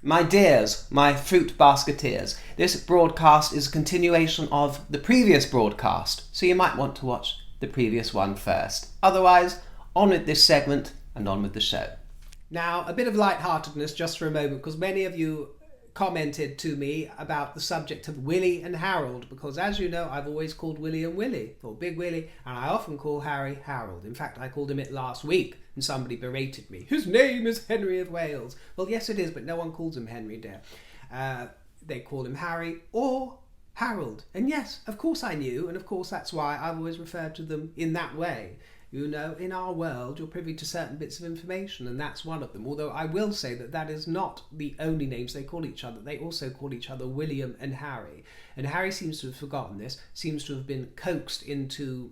My dears, my fruit basketeers, this broadcast is a continuation of the previous broadcast, so you might want to watch the previous one first. Otherwise, on with this segment and on with the show. Now, a bit of lightheartedness just for a moment, because many of you commented to me about the subject of Willy and Harold, because as you know, I've always called William Willy, or Big Willy, and I often call Harry Harold. In fact, I called him it last week, and somebody berated me. His name is Henry of Wales. Well, yes it is, but no one calls him Henry, dear. They call him Harry or Harold. And yes, of course I knew, and of course that's why I've always referred to them in that way. You know, in our world, you're privy to certain bits of information, and that's one of them. Although I will say that that is not the only names they call each other. They also call each other William and Harry. And Harry seems to have forgotten this, seems to have been coaxed into,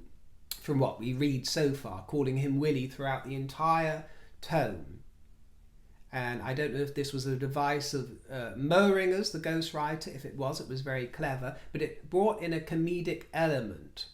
from what we read so far, calling him Willy throughout the entire tome. And I don't know if this was a device of Moehringer's, the ghostwriter. If it was very clever. But it brought in a comedic element.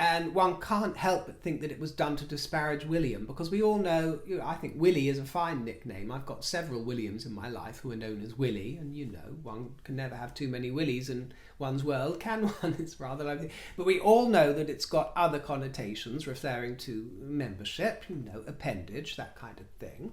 And one can't help but think that it was done to disparage William, because we all know, I think Willy is a fine nickname. I've got several Williams in my life who are known as Willy, and you know, one can never have too many Willys in one's world, can one? It's rather like, but we all know that it's got other connotations referring to membership, you know, appendage, that kind of thing.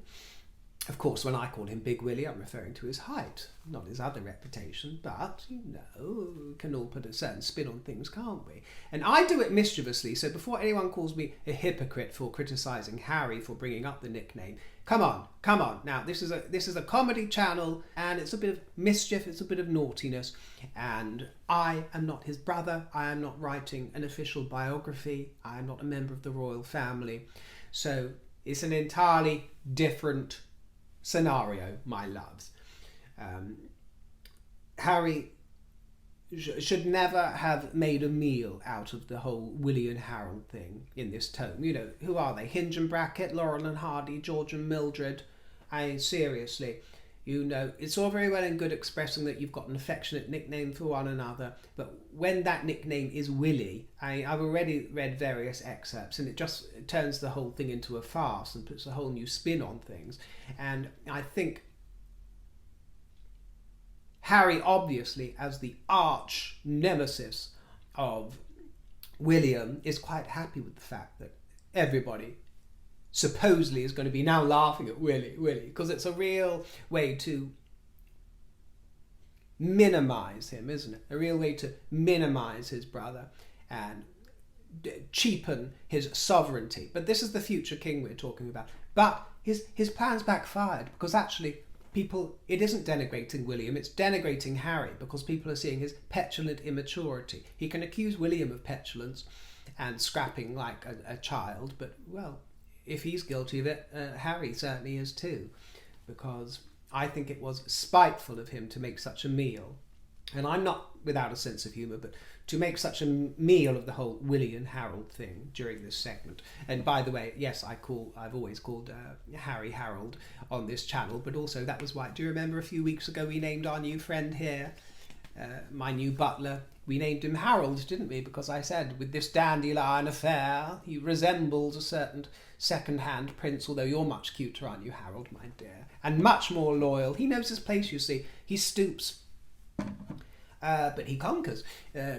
Of course, when I call him Big Willy, I'm referring to his height, not his other reputation, but, you know, we can all put a certain spin on things, can't we? And I do it mischievously, so before anyone calls me a hypocrite for criticising Harry for bringing up the nickname, come on. Now, this is a comedy channel, and it's a bit of mischief, it's a bit of naughtiness, and I am not his brother, I am not writing an official biography, I am not a member of the royal family, so it's an entirely different scenario, my loves. Harry should never have made a meal out of the whole Willy and Harold thing in this tome. You know, who are they? Hinge and Brackett, Laurel and Hardy, George and Mildred. I mean, seriously, you know, it's all very well and good expressing that you've got an affectionate nickname for one another, but when that nickname is Willy, I've already read various excerpts, and it just turns the whole thing into a farce and puts a whole new spin on things. And I think Harry, obviously, as the arch nemesis of William, is quite happy with the fact that everybody supposedly is going to be now laughing at Willy, because it's a real way to minimise him, isn't it? A real way to minimise his brother and cheapen his sovereignty. But this is the future king we're talking about. But his plans backfired, because actually it isn't denigrating William, it's denigrating Harry, because people are seeing his petulant immaturity. He can accuse William of petulance and scrapping like a child, but, well, if he's guilty of it, Harry certainly is too, because I think it was spiteful of him to make such a meal, and I'm not without a sense of humour, but to make such a meal of the whole Willy and Harold thing during this segment. And by the way, yes, I've always called Harry Harold on this channel, but also that was why, do you remember a few weeks ago we named our new friend here, my new butler, we named him Harold, didn't we? Because I said, with this dandelion affair, he resembles a certain second-hand prince, although you're much cuter, aren't you, Harold, my dear? And much more loyal. He knows his place, you see. He stoops, but he conquers,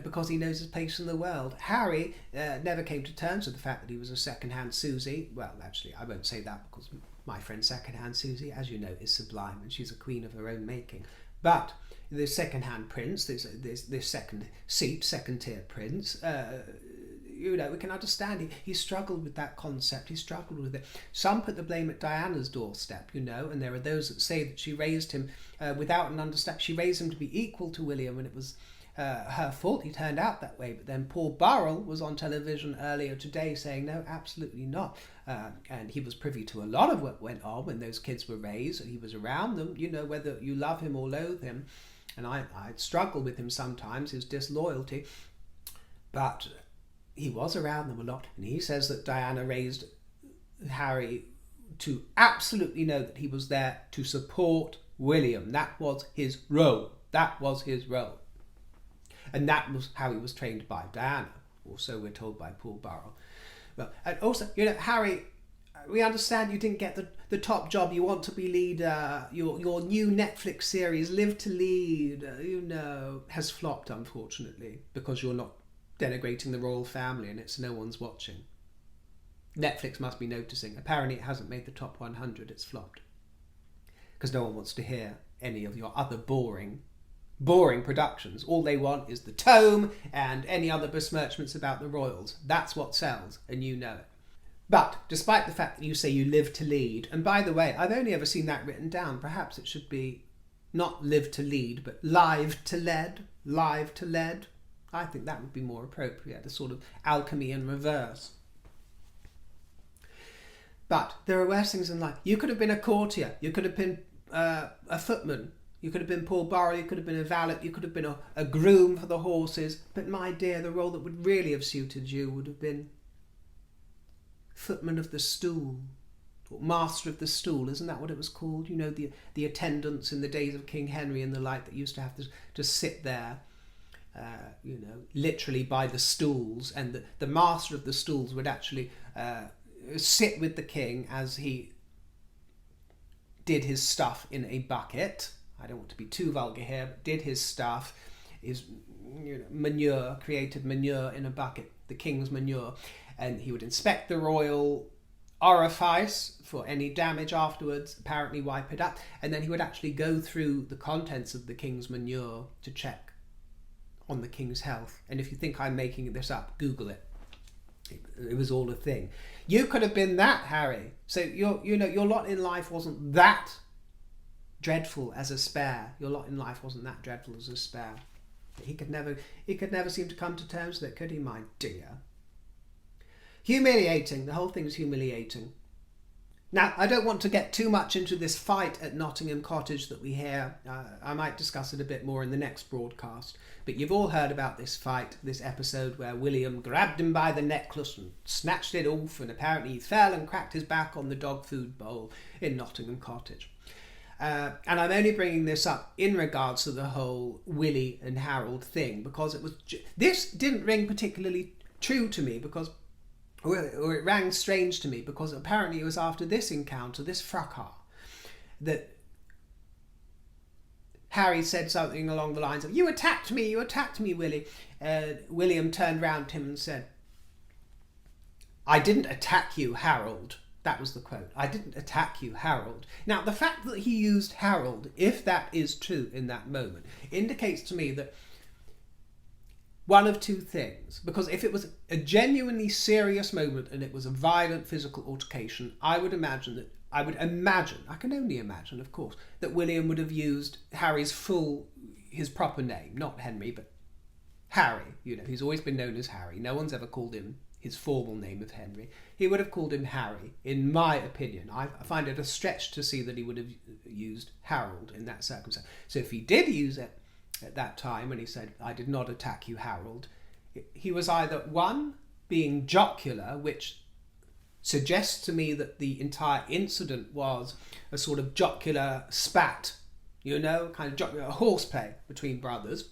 because he knows his place in the world. Harry never came to terms with the fact that he was a second-hand Susie. Well, actually, I won't say that, because my friend second-hand Susie, as you know, is sublime, and she's a queen of her own making. But the second-hand prince, this second-tier prince, you know, we can understand he struggled with that concept, he struggled with it. Some put the blame at Diana's doorstep, you know, and there are those that say that she raised him without an understanding. She raised him to be equal to William, and it was her fault he turned out that way. But then Paul Burrell was on television earlier today saying, no, absolutely not. And he was privy to a lot of what went on when those kids were raised, and he was around them, you know, whether you love him or loathe him. And I struggle with him sometimes, his disloyalty. But he was around them a lot, and he says that Diana raised Harry to absolutely know that he was there to support William. That was his role. And that was how he was trained by Diana. Also, we're told by Paul Burrell. Well, and also, you know, Harry we understand you didn't get the top job. You want to be leader. Your new Netflix series, Live to Lead, has flopped, unfortunately, because you're not denigrating the royal family and it's no one's watching. Netflix must be noticing. Apparently it hasn't made the top 100. It's flopped. Because no one wants to hear any of your other boring productions. All they want is the tome and any other besmirchments about the royals. That's what sells, and you know it. But despite the fact that you say you live to lead, and by the way, I've only ever seen that written down. Perhaps it should be not live to lead, but live to lead. Live to lead. I think that would be more appropriate, a sort of alchemy in reverse. But there are worse things in life. You could have been a courtier. You could have been a footman. You could have been Paul Burrow. You could have been a valet. You could have been a groom for the horses. But my dear, the role that would really have suited you would have been footman of the stool, or master of the stool. Isn't that what it was called? You know, the attendants in the days of King Henry and the like that used to have to sit there, literally by the stools, and the master of the stools would actually sit with the king as he did his stuff in a bucket. I don't want to be too vulgar here, but did his stuff, his manure, created manure in a bucket, the king's manure, and he would inspect the royal orifice for any damage afterwards, apparently wipe it up, and then he would actually go through the contents of the king's manure to check on the king's health. And if you think I'm making this up, Google it. It was all a thing. You could have been that, Harry. So your lot in life wasn't that dreadful as a spare. Your lot in life wasn't that dreadful as a spare. He could never seem to come to terms with it, could he, my dear? Humiliating. The whole thing is humiliating. Now, I don't want to get too much into this fight at Nottingham Cottage that we hear. I might discuss it a bit more in the next broadcast. But you've all heard about this fight, this episode where William grabbed him by the necklace and snatched it off, and apparently he fell and cracked his back on the dog food bowl in Nottingham Cottage. And I'm only bringing this up in regards to the whole Willy and Harold thing, because this didn't ring particularly true to me, because or it rang strange to me, because apparently it was after this encounter, this fracas, that Harry said something along the lines of, you attacked me, Willy. William turned round to him and said, I didn't attack you, Harold. That was the quote. I didn't attack you, Harold. Now, the fact that he used Harold, if that is true in that moment, indicates to me that one of two things. Because if it was a genuinely serious moment and it was a violent physical altercation, I can only imagine, of course, that William would have used Harry's his proper name, not Henry, but Harry. He's always been known as Harry. No one's ever called him his formal name of Henry. He would have called him Harry, in my opinion. I find it a stretch to see that he would have used Harold in that circumstance. So if he did use it at that time, when he said, I did not attack you, Harold, he was either, one, being jocular, which suggests to me that the entire incident was a sort of jocular spat, kind of jocular horseplay between brothers.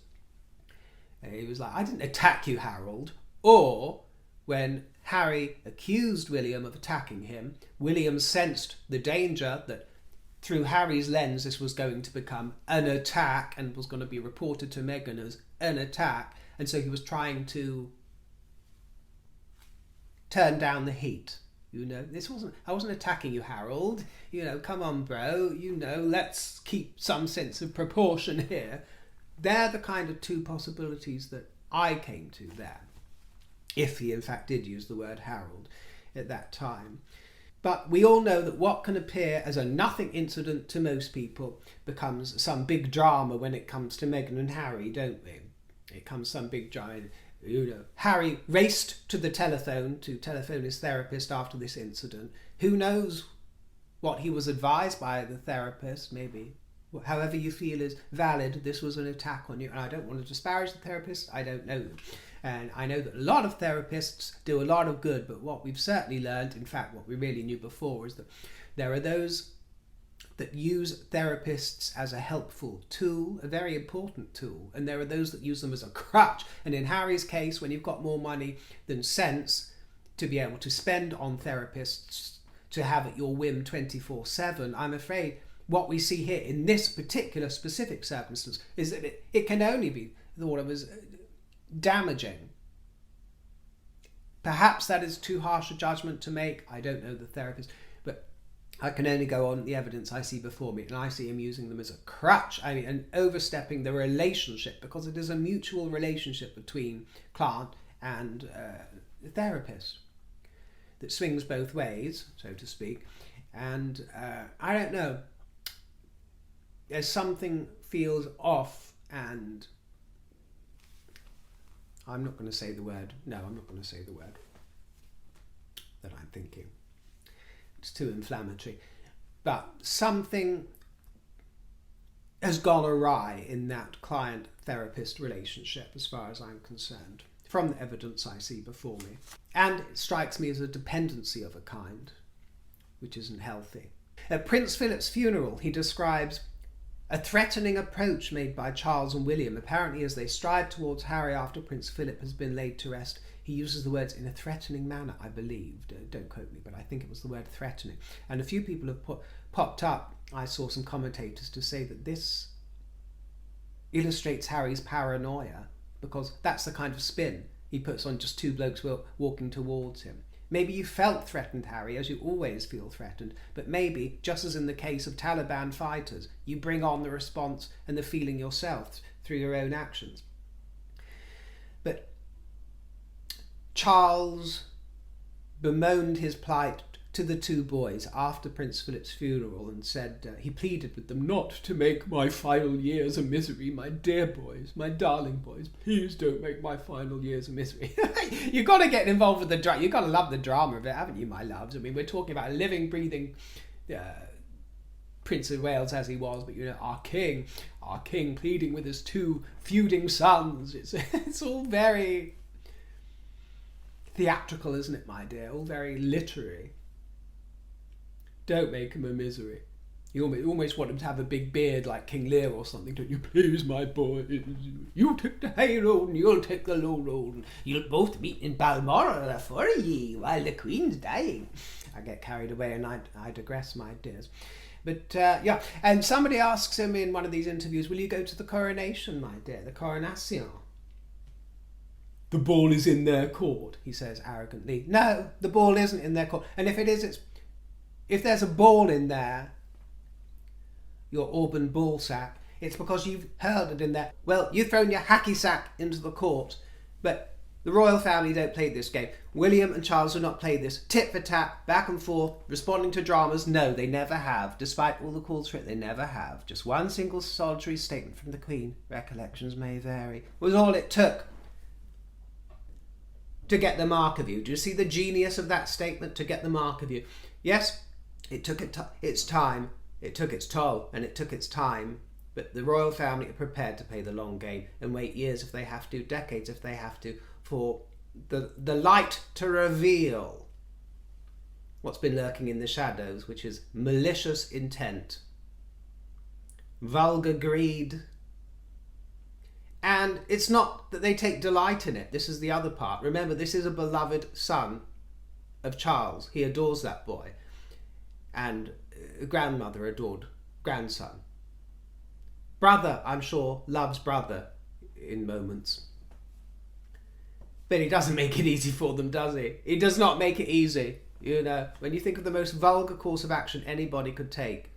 And he was like, I didn't attack you, Harold. Or when Harry accused William of attacking him, William sensed the danger that through Harry's lens this was going to become an attack and was going to be reported to Meghan as an attack, and so he was trying to turn down the heat. I wasn't attacking you, Harold. Come on, bro. Let's keep some sense of proportion here. They're the kind of two possibilities that I came to there, if he in fact did use the word Harold at that time. But we all know that what can appear as a nothing incident to most people becomes some big drama when it comes to Meghan and Harry, don't we? It comes some big drama. Harry raced to the telephone to telephone his therapist after this incident. Who knows what he was advised by the therapist? Maybe, however you feel is valid, this was an attack on you. And I don't want to disparage the therapist. I don't know them. And I know that a lot of therapists do a lot of good, but what we've certainly learned, in fact, what we really knew before, is that there are those that use therapists as a helpful tool, a very important tool, and there are those that use them as a crutch. And in Harry's case, when you've got more money than sense to be able to spend on therapists to have at your whim 24/7. I'm afraid what we see here in this particular specific circumstance is that it can only be thought of as damaging. Perhaps that is too harsh a judgment to make. I don't know the therapist, but I can only go on the evidence I see before me, and I see him using them as a crutch, and overstepping the relationship, because it is a mutual relationship between client and therapist that swings both ways, so to speak. And I don't know, there's something feels off, and I'm not going to say the word. No, I'm not going to say the word that I'm thinking. It's too inflammatory. But something has gone awry in that client-therapist relationship, as far as I'm concerned, from the evidence I see before me. And it strikes me as a dependency of a kind, which isn't healthy. At Prince Philip's funeral, he describes a threatening approach made by Charles and William. Apparently, as they stride towards Harry after Prince Philip has been laid to rest, he uses the words in a threatening manner, I believe. Don't quote me, but I think it was the word threatening. And a few people have popped up, I saw some commentators, to say that this illustrates Harry's paranoia, because that's the kind of spin he puts on just two blokes walking towards him. Maybe you felt threatened, Harry, as you always feel threatened, but maybe, just as in the case of Taliban fighters, you bring on the response and the feeling yourself through your own actions. But Charles bemoaned his plight to the two boys after Prince Philip's funeral and said he pleaded with them not to make my final years a misery. My dear boys, my darling boys, please don't make my final years a misery. You've got to get involved with the drama. You've got to love the drama of it, haven't you, my loves? I mean, we're talking about a living, breathing Prince of Wales as he was, but our king pleading with his two feuding sons. It's all very theatrical, isn't it, my dear? All very literary. Don't make him a misery. You almost want him to have a big beard like King Lear or something, don't you? Please, my boys, you take the high road and you'll take the low road. And you'll both meet in Balmoral for ye while the Queen's dying. I get carried away and I digress, my dears. But yeah, and somebody asks him in one of these interviews, will you go to the coronation, my dear, the coronation? The ball is in their court, he says arrogantly. No, the ball isn't in their court. And if it is, if there's a ball in there, your Auburn ball sack, it's because you've hurled it in there. Well, you've thrown your hacky sack into the court, but the royal family don't play this game. William and Charles do not play this tit for tat, back and forth, responding to dramas. No, they never have. Despite all the calls for it, they never have. Just one single solitary statement from the Queen, recollections may vary, was all it took to get the mark of you. Do you see the genius of that statement? To get the mark of you. Yes, it took its time, it took its toll, and it took its time, but the royal family are prepared to play the long game and wait years if they have to, decades if they have to, for the light to reveal what's been lurking in the shadows, which is malicious intent, vulgar greed. And it's not that they take delight in it. This is the other part. Remember, this is a beloved son of Charles. He adores that boy. And grandmother adored grandson. Brother, I'm sure, loves brother in moments. But he doesn't make it easy for them, does he? He does not make it easy. When you think of the most vulgar course of action anybody could take,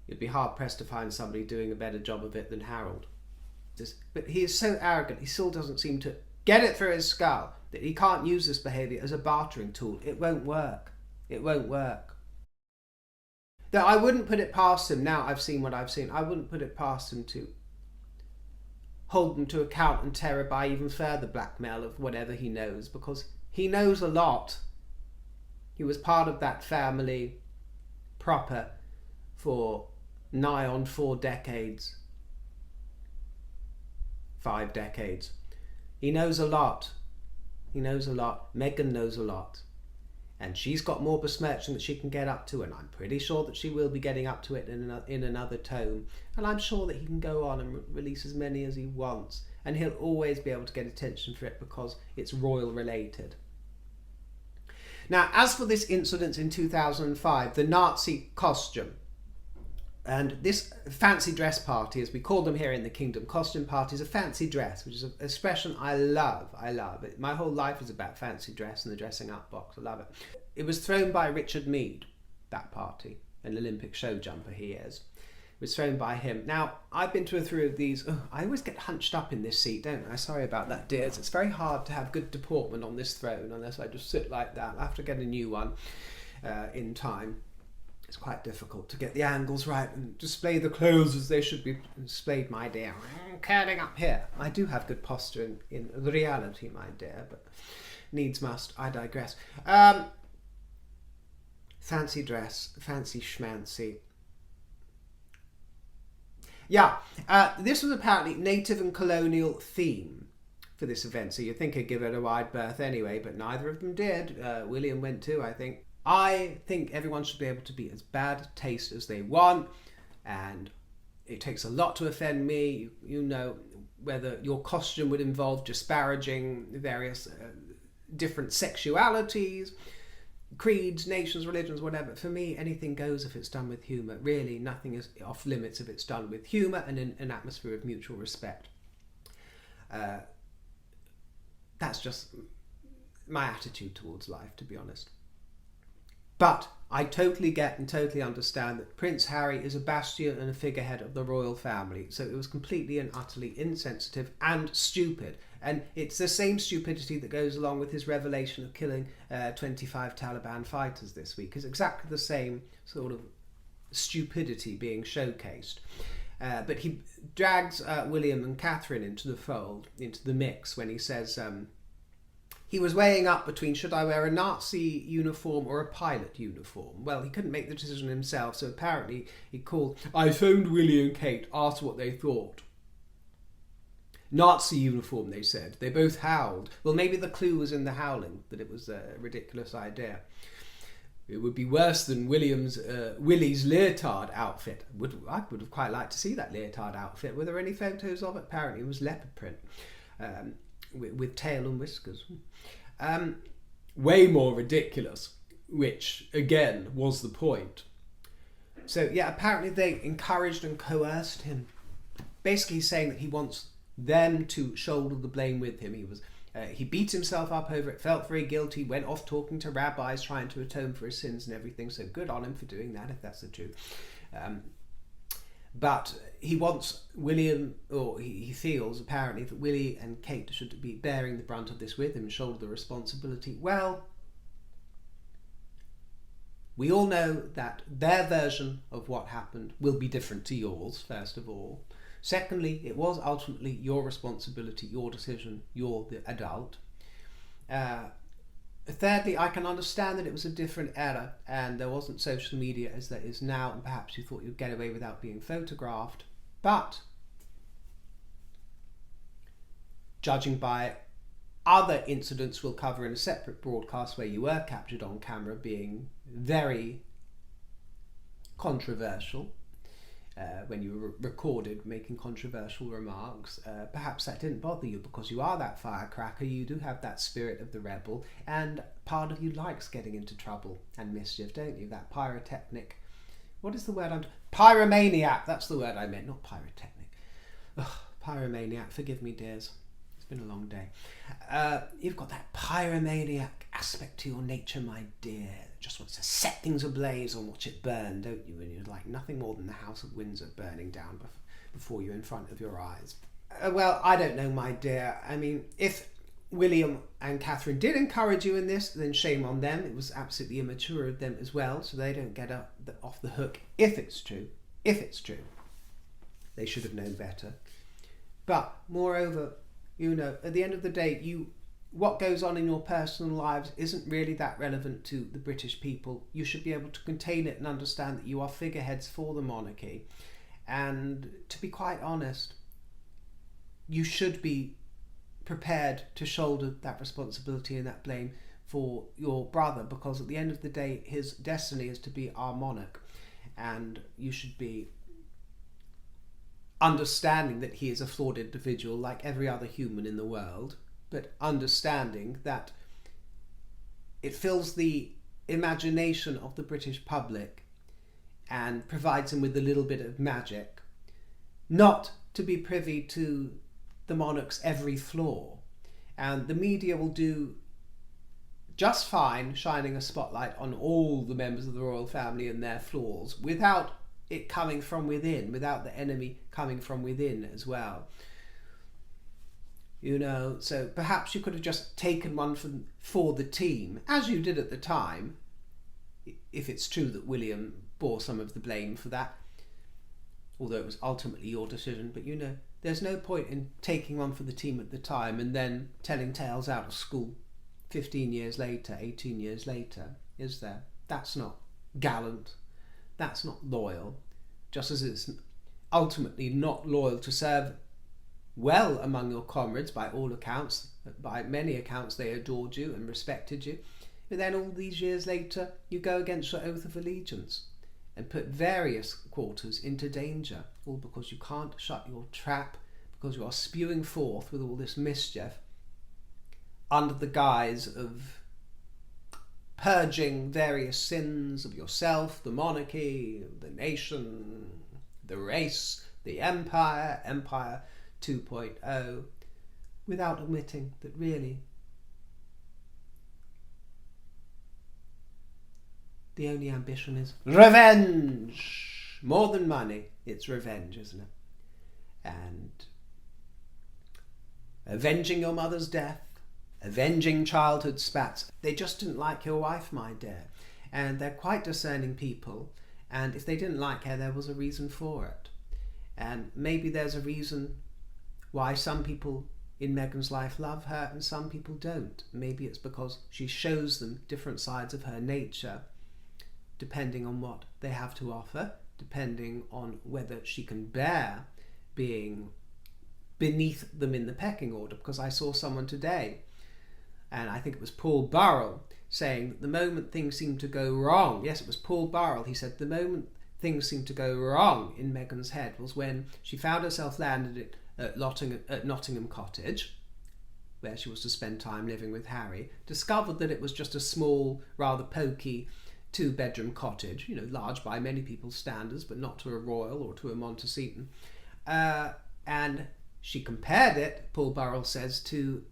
you'd be hard-pressed to find somebody doing a better job of it than Harold. But he is so arrogant, he still doesn't seem to get it through his skull that he can't use this behaviour as a bartering tool. It won't work. It won't work. Though I wouldn't put it past him, now I've seen what I've seen, I wouldn't put it past him to hold them to account and terror by even further blackmail of whatever he knows, because he knows a lot. He was part of that family proper for nigh on 4 decades. 5 decades. He knows a lot. He knows a lot. Meghan knows a lot. And she's got more besmirching that she can get up to, and I'm pretty sure that she will be getting up to it in another tome. And I'm sure that he can go on and release as many as he wants, and he'll always be able to get attention for it because it's royal related. Now, as for this incident in 2005, the Nazi costume, and this fancy dress party, as we call them here in the kingdom, costume party is a fancy dress, which is an expression I love. I love it. My whole life is about fancy dress and the dressing up box. I love it. It was thrown by Richard Meade, that party, an Olympic show jumper he is. It was thrown by him. Now, I've been to a few of these. Oh, I always get hunched up in this seat, don't I? Sorry about that, dears. It's very hard to have good deportment on this throne unless I just sit like that. I'll have to get a new one in time. It's quite difficult to get the angles right and display the clothes as they should be displayed, my dear. Curling up here. I do have good posture in reality, my dear, but needs must. I digress. Fancy dress, fancy schmancy. Yeah, this was apparently native and colonial theme for this event, so you'd think I'd give it a wide berth anyway, but neither of them did. William went too, I think. I think everyone should be able to be as bad taste as they want, and it takes a lot to offend me. You know, whether your costume would involve disparaging various different sexualities, creeds, nations, religions, whatever. For me, anything goes if it's done with humour. Really, nothing is off limits if it's done with humour and in an atmosphere of mutual respect. That's just my attitude towards life, to be honest. But I totally get and totally understand that Prince Harry is a bastion and a figurehead of the royal family, so it was completely and utterly insensitive and stupid. And it's the same stupidity that goes along with his revelation of killing 25 Taliban fighters this week. It's exactly the same sort of stupidity being showcased. But he drags William and Catherine into the fold, into the mix, when he says... he was weighing up between, should I wear a Nazi uniform or a pilot uniform? Well, he couldn't make the decision himself, so apparently he called... I phoned Willy and Kate, asked what they thought. Nazi uniform, they said. They both howled. Well, maybe the clue was in the howling, that it was a ridiculous idea. It would be worse than Willy's leotard outfit. I would have quite liked to see that leotard outfit. Were there any photos of it? Apparently it was leopard print. With tail and whiskers. Way more ridiculous, which again was the point. So yeah, apparently they encouraged and coerced him, basically saying that he wants them to shoulder the blame with him. He beat himself up over it, felt very guilty, went off talking to rabbis, trying to atone for his sins and everything, so good on him for doing that, if that's the truth. But he wants William, or he feels apparently that Willy and Kate should be bearing the brunt of this with him and shoulder the responsibility. Well, we all know that their version of what happened will be different to yours, first of all. Secondly, it was ultimately your responsibility, your decision, you're the adult. Thirdly, I can understand that it was a different era and there wasn't social media as there is now, and perhaps you thought you'd get away without being photographed. But judging by other incidents we'll cover in a separate broadcast where you were captured on camera being very controversial, when you were recorded making controversial remarks, perhaps that didn't bother you because you are that firecracker, you do have that spirit of the rebel, and part of you likes getting into trouble and mischief, don't you? That pyrotechnic... What is the word Pyromaniac, that's the word I meant, not pyrotechnic. Ugh, pyromaniac, forgive me, dears. It's been a long day. You've got that pyromaniac aspect to your nature, my dear. Just wants to set things ablaze and watch it burn, don't you? And you'd like nothing more than the House of Windsor burning down before you in front of your eyes. Well, I don't know, my dear. I mean, if William and Catherine did encourage you in this, then shame on them. It was absolutely immature of them as well, so they don't get off the hook if it's true. If it's true. They should have known better. But, moreover, you know, at the end of the day, what goes on in your personal lives isn't really that relevant to the British people. You should be able to contain it and understand that you are figureheads for the monarchy. And to be quite honest, you should be prepared to shoulder that responsibility and that blame for your brother, because at the end of the day, his destiny is to be our monarch. And you should be understanding that he is a flawed individual like every other human in the world, but understanding that it fills the imagination of the British public and provides them with a little bit of magic, not to be privy to the monarch's every flaw. And the media will do just fine shining a spotlight on all the members of the royal family and their flaws without it coming from within, without the enemy coming from within as well. You know, so perhaps you could have just taken one for the team, as you did at the time, if it's true that William bore some of the blame for that, although it was ultimately your decision. But you know, there's no point in taking one for the team at the time and then telling tales out of school 15 years later, 18 years later, is there? That's not gallant. That's not loyal. Just as it's ultimately not loyal to serve well among your comrades, by all accounts, by many accounts they adored you and respected you. And then all these years later, you go against your oath of allegiance and put various quarters into danger, all because you can't shut your trap, because you are spewing forth with all this mischief under the guise of purging various sins of yourself, the monarchy, the nation, the race, the empire 2.0, without admitting that really the only ambition is revenge. More than money, it's revenge, isn't it? And avenging your mother's death, avenging childhood spats. They just didn't like your wife, my dear. And they're quite discerning people. And if they didn't like her, there was a reason for it. And maybe there's a reason why some people in Meghan's life love her and some people don't. Maybe it's because she shows them different sides of her nature, depending on what they have to offer, depending on whether she can bear being beneath them in the pecking order. Because I saw someone today, and I think it was Paul Burrell, saying that the moment things seemed to go wrong, yes, it was Paul Burrell, he said the moment things seemed to go wrong in Meghan's head was when she found herself landed at Nottingham Cottage, where she was to spend time living with Harry, discovered that it was just a small, rather poky 2-bedroom cottage, you know, large by many people's standards, but not to a royal or to a Montecito. And she compared it, Paul Burrell says, to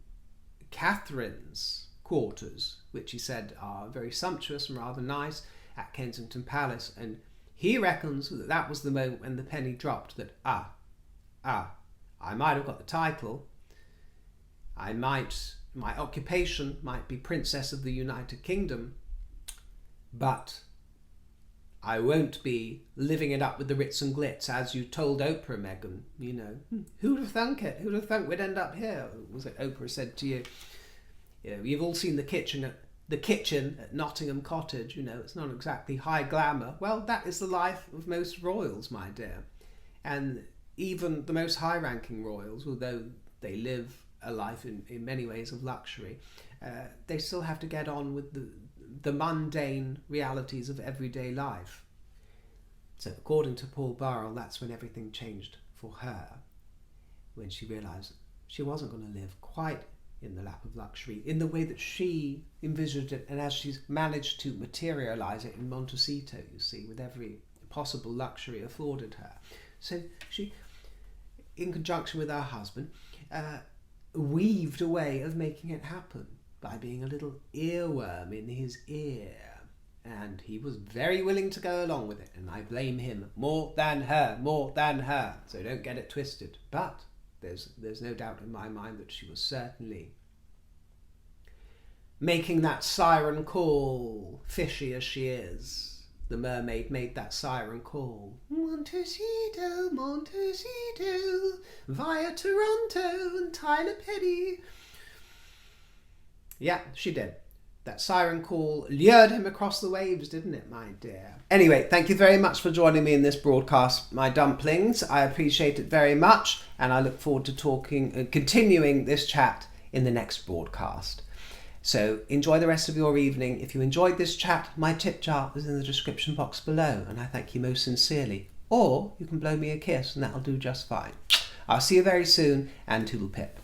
Catherine's quarters, which he said are very sumptuous and rather nice at Kensington Palace. And he reckons that that was the moment when the penny dropped, that, I might have got the title, my occupation might be Princess of the United Kingdom, but I won't be living it up with the ritz and glitz, as you told Oprah, Meghan. You know, who'd have thunk it? Who'd have thunk we'd end up here? Was it Oprah said to you? You know, you've all seen the kitchen at Nottingham Cottage. You know, it's not exactly high glamour. Well, that is the life of most royals, my dear. And even the most high-ranking royals, although they live a life in many ways of luxury, they still have to get on with the mundane realities of everyday life. So according to Paul Burrell, that's when everything changed for her, when she realised she wasn't going to live quite in the lap of luxury in the way that she envisaged it, and as she's managed to materialise it in Montecito, you see, with every possible luxury afforded her. So she, in conjunction with her husband, weaved a way of making it happen by being a little earworm in his ear. And he was very willing to go along with it, and I blame him more than her. So don't get it twisted. But there's no doubt in my mind that she was certainly making that siren call, fishy as she is. The mermaid made that siren call. Montecito, Montecito, via Toronto and Tyler Perry. Yeah, she did. That siren call lured him across the waves, didn't it, my dear? Anyway, thank you very much for joining me in this broadcast, my dumplings. I appreciate it very much, and I look forward to continuing this chat in the next broadcast. So enjoy the rest of your evening. If you enjoyed this chat, my tip jar is in the description box below, and I thank you most sincerely. Or you can blow me a kiss, and that'll do just fine. I'll see you very soon, and toodle pip.